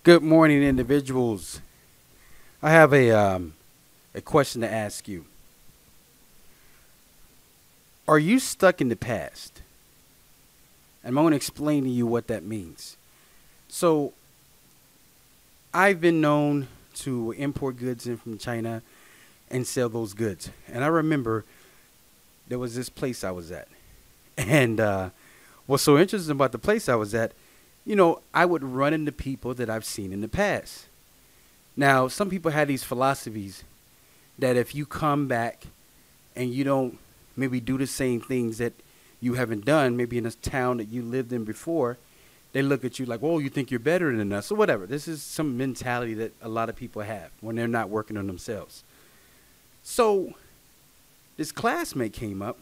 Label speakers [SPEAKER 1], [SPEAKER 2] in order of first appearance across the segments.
[SPEAKER 1] Good morning, individuals. I have a question to ask you. Are you stuck in the past? And I'm going to explain to you what that means. So, I've been known to import goods in from China and sell those goods. And I remember there was this place I was at. And what's so interesting about the place I was at, I would run into people that I've seen in the past. Now, some people have these philosophies that if you come back and you don't maybe do the same things that you haven't done, maybe in a town that you lived in before, they look at you like, oh, you think you're better than us or whatever. This is some mentality that a lot of people have when they're not working on themselves. So this classmate came up,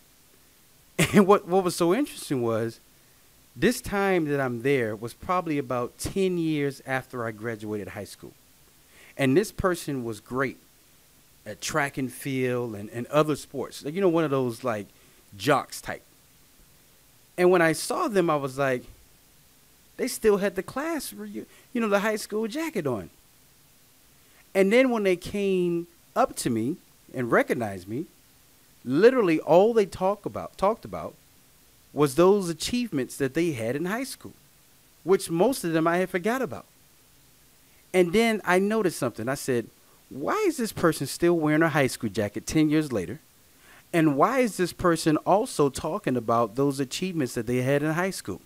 [SPEAKER 1] and what was so interesting was this time that I'm there was probably about 10 years after I graduated high school. And this person was great at track and field and other sports. Like, one of those like jocks type. And when I saw them, I was like, they still had the the high school jacket on. And then when they came up to me and recognized me, literally all they talked about was those achievements that they had in high school, which most of them I had forgot about. And then I noticed something. I said, why is this person still wearing a high school jacket 10 years later? And why is this person also talking about those achievements that they had in high school?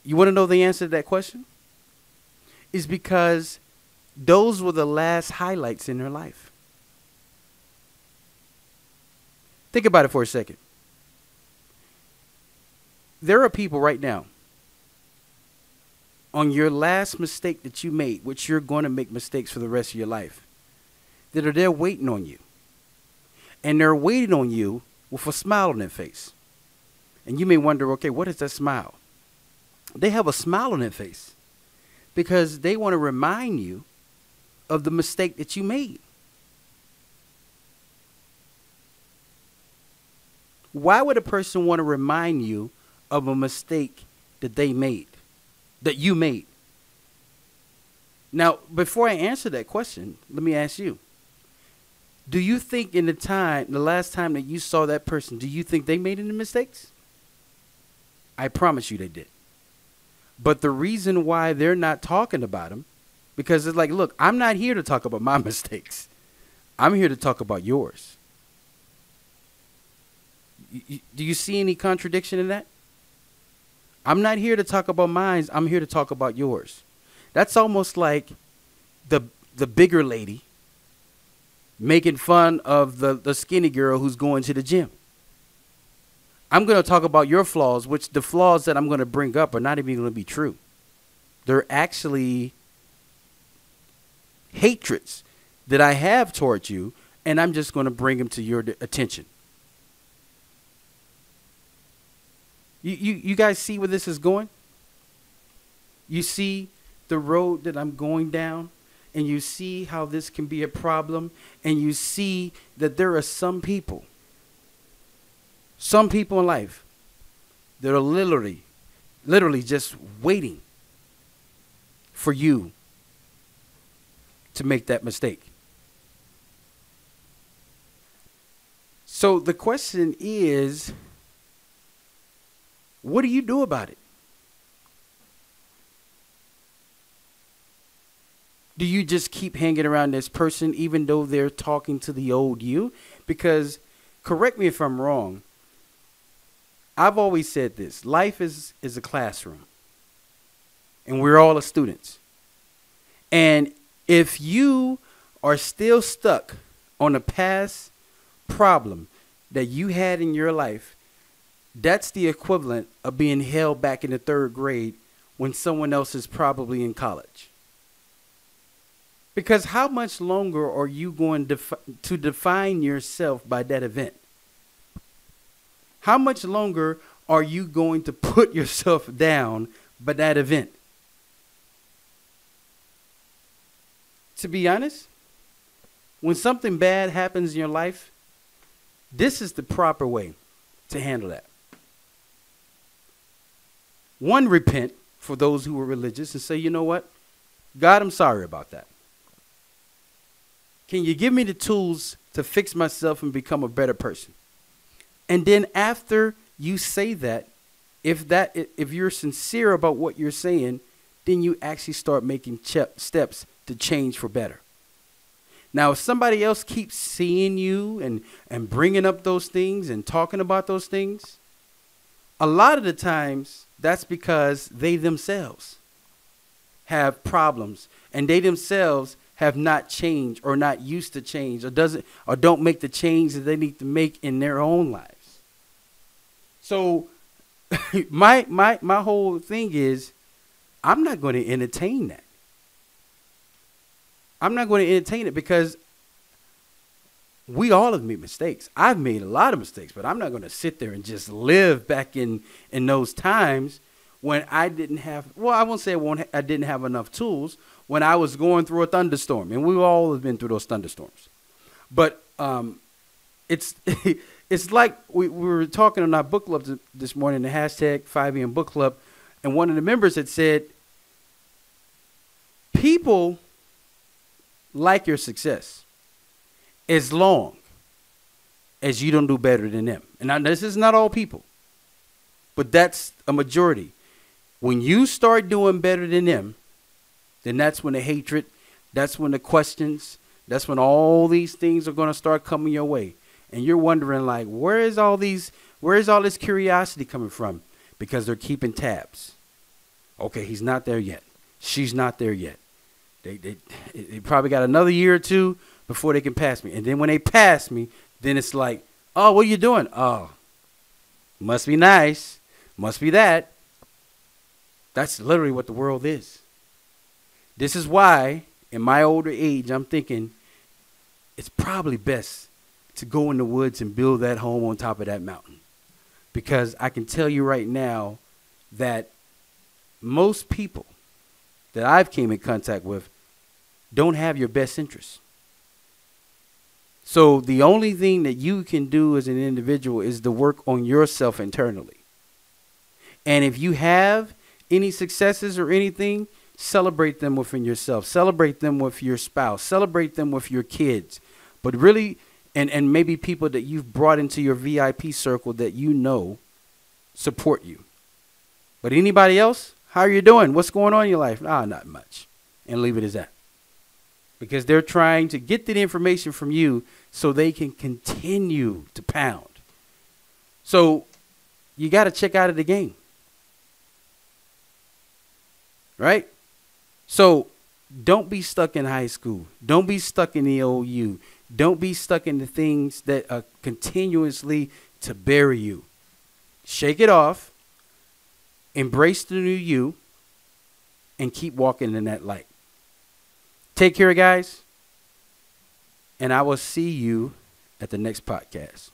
[SPEAKER 1] You want to know the answer to that question? It's because those were the last highlights in their life. Think about it for a second. There are people right now on your last mistake that you made, which you're going to make mistakes for the rest of your life, that are there waiting on you. And they're waiting on you with a smile on their face. And you may wonder, okay, what is that smile? They have a smile on their face because they want to remind you of the mistake that you made. Why would a person want to remind you of a mistake that they made, that you made? Now, before I answer that question, let me ask you. Do you think the last time that you saw that person, do you think they made any mistakes? I promise you they did. But the reason why they're not talking about them, because it's like, look, I'm not here to talk about my mistakes. I'm here to talk about yours. Do you see any contradiction in that? I'm not here to talk about mine. I'm here to talk about yours. That's almost like the bigger lady making fun of the skinny girl who's going to the gym. I'm going to talk about your flaws, which the flaws that I'm going to bring up are not even going to be true. They're actually hatreds that I have towards you, and I'm just going to bring them to your attention. You guys see where this is going? You see the road that I'm going down, and you see how this can be a problem, and you see that there are some people in life that are literally just waiting for you to make that mistake. So the question is, what do you do about it? Do you just keep hanging around this person even though they're talking to the old you? Because, correct me if I'm wrong, I've always said this. Life is a classroom. And we're all students. And if you are still stuck on a past problem that you had in your life, that's the equivalent of being held back in the third grade when someone else is probably in college. Because how much longer are you going to define yourself by that event? How much longer are you going to put yourself down by that event? To be honest, when something bad happens in your life, this is the proper way to handle that. One, repent. for those who were religious and say, you know what? God, I'm sorry about that. Can you give me the tools to fix myself and become a better person? And then after you say that, if you're sincere about what you're saying, then you actually start making steps to change for better. Now, if somebody else keeps seeing you and bringing up those things and talking about those things, a lot of the times that's because they themselves have problems and they themselves have not changed or not used to change or don't make the change that they need to make in their own lives. So my whole thing is I'm not going to entertain that. I'm not going to entertain it because we all have made mistakes. I've made a lot of mistakes, but I'm not going to sit there and just live back in those times when I didn't have, well, I won't say I didn't have enough tools when I was going through a thunderstorm. And we all have been through those thunderstorms. But it's it's like we were talking on our book club this morning, the hashtag 5am book club, and one of the members had said, people like your success as long as you don't do better than them. And now, this is not all people, but that's a majority. When you start doing better than them, then that's when the hatred, that's when the questions, that's when all these things are going to start coming your way. And you're wondering, like, where is all this curiosity coming from? Because they're keeping tabs. Okay, he's not there yet. She's not there yet. They probably got another year or two before they can pass me. And then when they pass me, then it's like, oh, what are you doing? Oh, must be nice. Must be that. That's literally what the world is. This is why, in my older age, I'm thinking it's probably best to go in the woods and build that home on top of that mountain. Because I can tell you right now that most people that I've came in contact with don't have your best interests. So the only thing that you can do as an individual is to work on yourself internally. And if you have any successes or anything, celebrate them within yourself. Celebrate them with your spouse. Celebrate them with your kids. But really, and maybe people that you've brought into your VIP circle that you know support you. But anybody else, how are you doing? What's going on in your life? Not much. And leave it as that. Because they're trying to get the information from you so they can continue to pound. So you got to check out of the game. Right? So don't be stuck in high school. Don't be stuck in the old you. Don't be stuck in the things that are continuously to bury you. Shake it off. Embrace the new you. And keep walking in that light. Take care, guys. And I will see you at the next podcast.